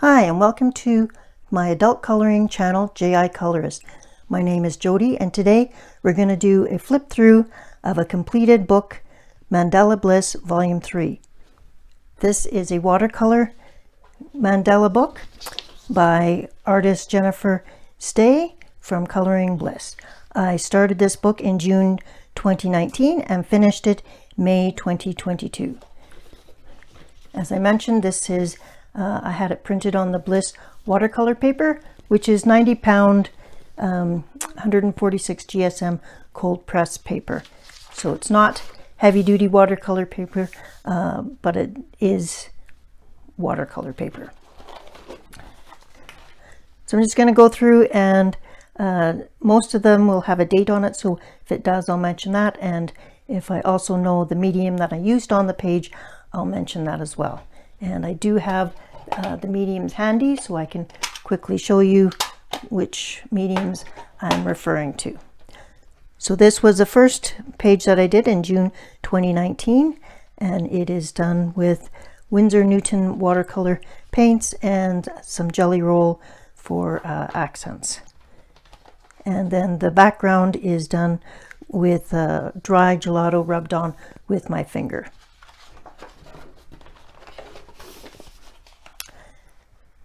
Hi, and welcome to my adult coloring channel, J.I. Colorist. My name is Jody, and today we're going to do a flip through of a completed book, Mandala Bliss Volume 3. This is a watercolor mandala book by artist Jennifer Stay from Coloring Bliss. I started this book in June 2019 and finished it May 2022. As I mentioned, this is I had it printed on the Bliss watercolor paper, which is 90 pound, 146 GSM cold press paper. So it's not heavy duty watercolor paper, but it is watercolor paper. So I'm just going to go through, and most of them will have a date on it. So if it does, I'll mention that. And if I also know the medium that I used on the page, I'll mention that as well. And I do have the mediums handy, so I can quickly show you which mediums I'm referring to. So this was the first page that I did in June 2019, and it is done with Winsor Newton watercolor paints and some Jelly Roll for accents. And then the background is done with dry gelato rubbed on with my finger.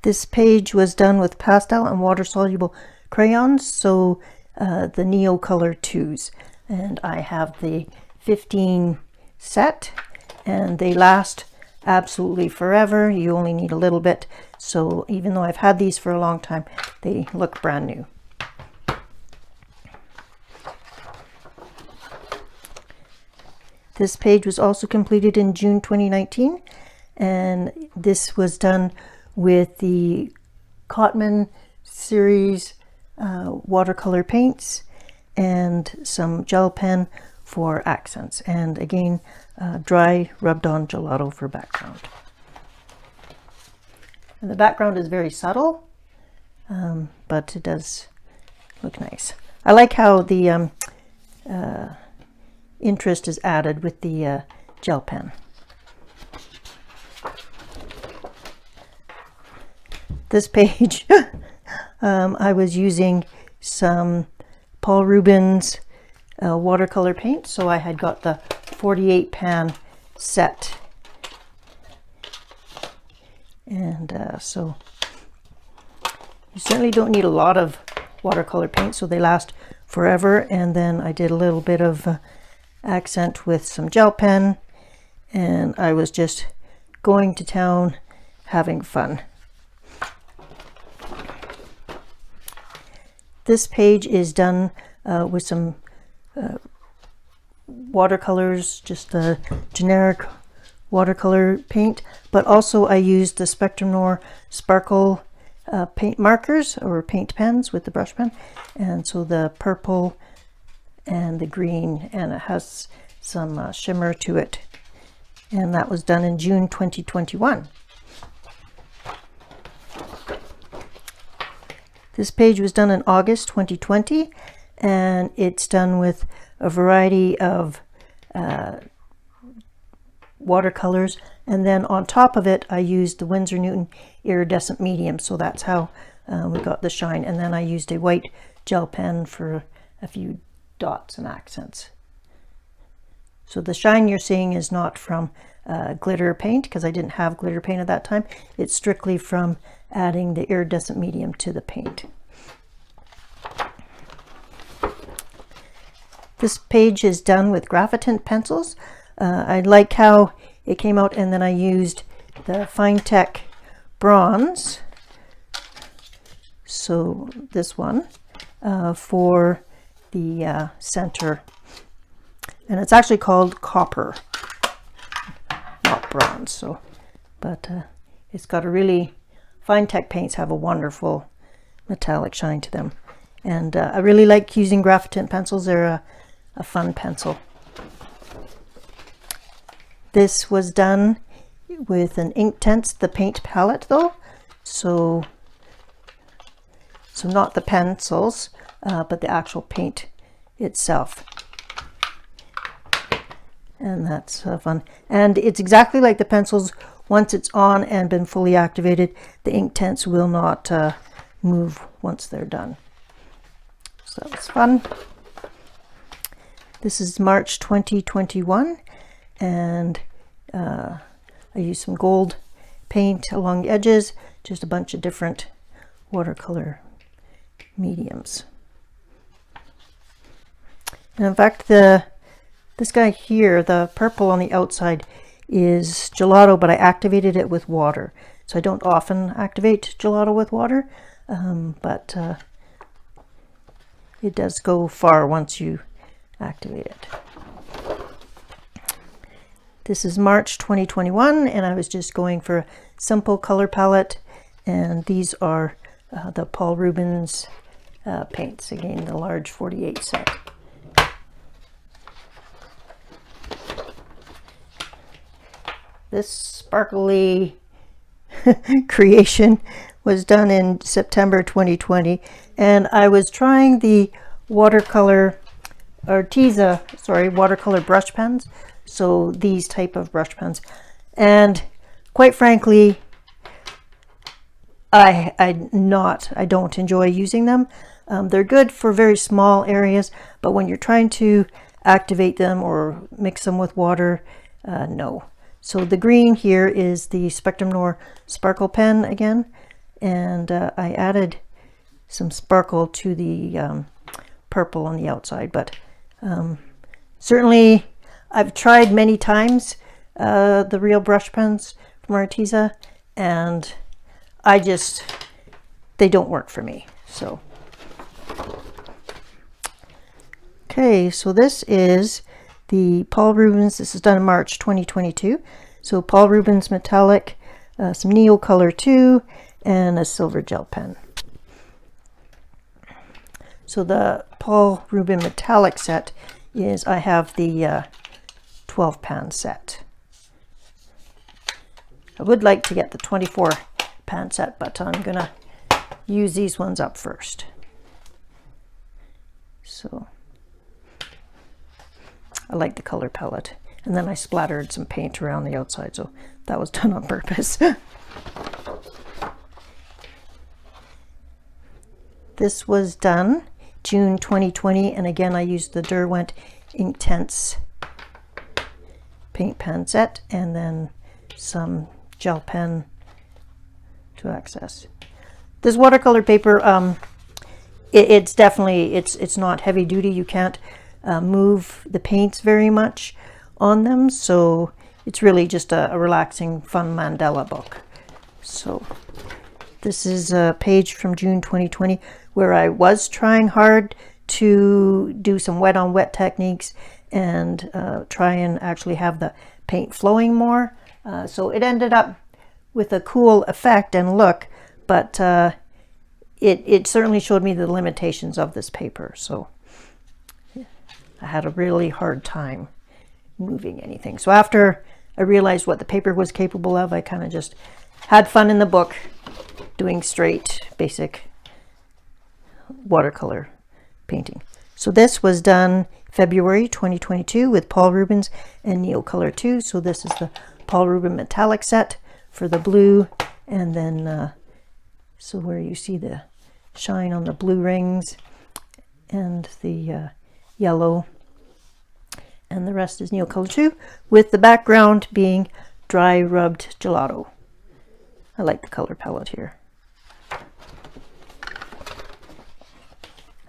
This page was done with pastel and water-soluble crayons, so the Neo Color 2s. And I have the 15 set, and they last absolutely forever. You only need a little bit, so even though I've had these for a long time, they look brand new. This page was also completed in June 2019, and this was done with the Cotman series watercolor paints and some gel pen for accents, and again dry rubbed on gelato for background. And the background is very subtle, but it does look nice. I like how the interest is added with the gel pen. This page, I was using some Paul Rubens watercolor paint, so I had got the 48 pan set. And so you certainly don't need a lot of watercolor paint, so they last forever. And then I did a little bit of accent with some gel pen, and I was just going to town having fun. This page is done with some watercolors, just the generic watercolor paint, but also I used the Spectrum Noir sparkle paint markers or paint pens with the brush pen, and so the purple and the green, and it has some shimmer to it, and that was done in June 2021. This page was done in August 2020, and it's done with a variety of watercolors, and then on top of it I used the Winsor Newton iridescent medium, so that's how we got the shine. And then I used a white gel pen for a few dots and accents. So the shine you're seeing is not from glitter paint, because I didn't have glitter paint at that time. It's strictly from adding the iridescent medium to the paint. This page is done with graphite pencils. I like how it came out, and then I used the Fine Tech bronze, so this one, for the center, and it's actually called copper, not bronze. So, but it's got a really Fine Tech paints have a wonderful metallic shine to them, and I really like using graphite pencils. They're a fun pencil. This was done with an Inktense, the paint palette though, so not the pencils, but the actual paint itself. And that's fun, and it's exactly like the pencils once it's on and been fully activated, the ink tints will not move once they're done. So that was fun. This is March 2021, and I used some gold paint along the edges, just a bunch of different watercolor mediums. And in fact, this guy here, the purple on the outside, is gelato, but I activated it with water. So I don't often activate gelato with water, but it does go far once you activate it. This is March 2021, and I was just going for a simple color palette, and these are the Paul Rubens paints, again the large 48 set. This sparkly creation was done in September 2020, and I was trying the watercolor watercolor brush pens, so these type of brush pens, and quite frankly I don't enjoy using them. They're good for very small areas, but when you're trying to activate them or mix them with water, no. So the green here is the Spectrum Noir sparkle pen again, and I added some sparkle to the purple on the outside, but certainly I've tried many times the real brush pens from Arteza, and they don't work for me. So okay, so this is the Paul Rubens. This is done in March 2022. So Paul Rubens metallic, some Neocolor 2, and a silver gel pen. So the Paul Rubens metallic set is, I have the 12 pan set. I would like to get the 24 pan set, but I'm gonna use these ones up first. So I like the color palette, and then I splattered some paint around the outside, so that was done on purpose. This was done June 2020, and again I used the Derwent Inktense paint pen set, and then some gel pen to access. This watercolor paper, it's definitely, it's not heavy duty. You can't move the paints very much on them, so it's really just a relaxing, fun mandala book. So this is a page from June 2020 where I was trying hard to do some wet on wet techniques and try and actually have the paint flowing more. So it ended up with a cool effect and look, but it certainly showed me the limitations of this paper. So I had a really hard time moving anything. So after I realized what the paper was capable of, I kind of just had fun in the book doing straight basic watercolor painting. So this was done February 2022 with Paul Rubens and Neocolor 2. So this is the Paul Rubens metallic set for the blue, and then so where you see the shine on the blue rings and the yellow, and the rest is Neocolor 2, with the background being dry rubbed gelato. I like the color palette here.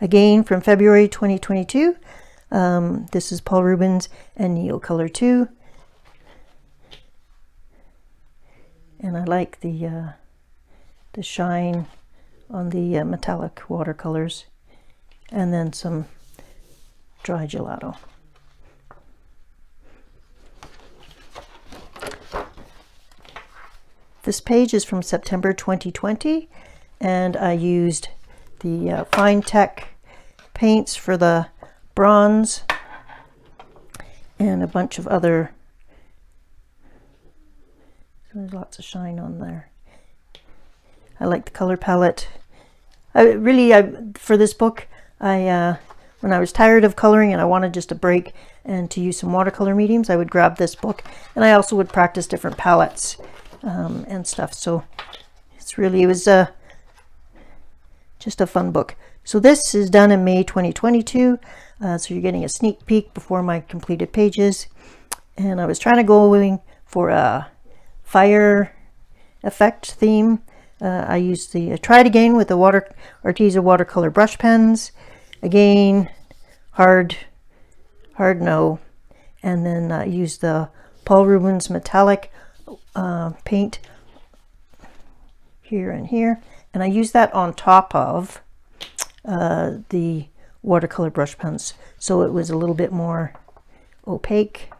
Again from February 2022, this is Paul Rubens and Neocolor 2, and I like the shine on the metallic watercolors, and then some dry gelato. This page is from September 2020, and I used the Fine Tech paints for the bronze and a bunch of other, so there's lots of shine on there. I like the color palette. For this book, when I was tired of coloring and I wanted just a break and to use some watercolor mediums, I would grab this book, and I also would practice different palettes and stuff. So it was just a fun book. So this is done in May 2022. So you're getting a sneak peek before my completed pages. And I was trying to go for a fire effect theme. I tried again with the Arteza watercolor brush pens. Again, hard no. And then I used the Paul Rubens metallic paint here and here. And I used that on top of the watercolor brush pens. So it was a little bit more opaque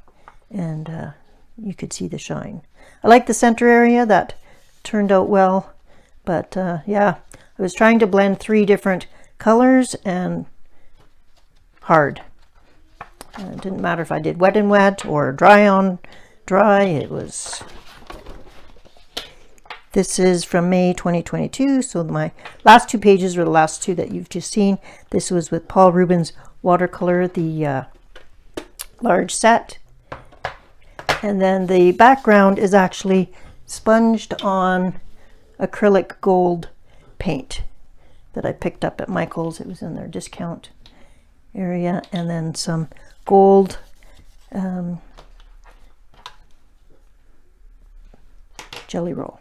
and you could see the shine. I like the center area. That turned out well. But yeah, I was trying to blend 3 different colors and hard. It didn't matter if I did wet and wet or dry on dry. This is from May 2022. So my last 2 pages were the last 2 that you've just seen. This was with Paul Rubens watercolor, the large set. And then the background is actually sponged on acrylic gold paint that I picked up at Michael's. It was in their discount area. And then some gold jelly roll.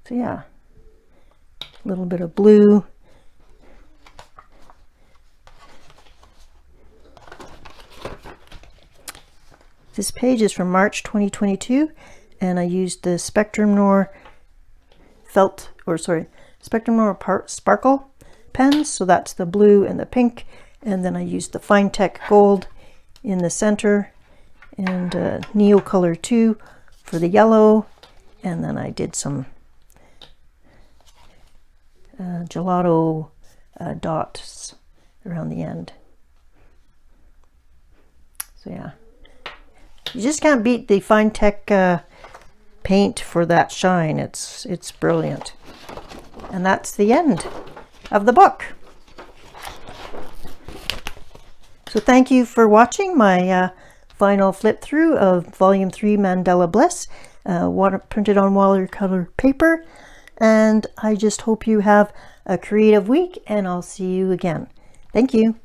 So yeah, a little bit of blue. This page is from March 2022, and I used the Spectrum Noir Sparkle pens. So that's the blue and the pink. And then I used the Fine Tech Gold in the center and Neo Color 2 for the yellow. And then I did some gelato dots around the end. So yeah, you just can't beat the Fine Tech paint for that shine. It's brilliant. And that's the end of the book. So thank you for watching my final flip through of Volume 3 Mandala Bliss, printed on watercolor paper. And I just hope you have a creative week, and I'll see you again. Thank you.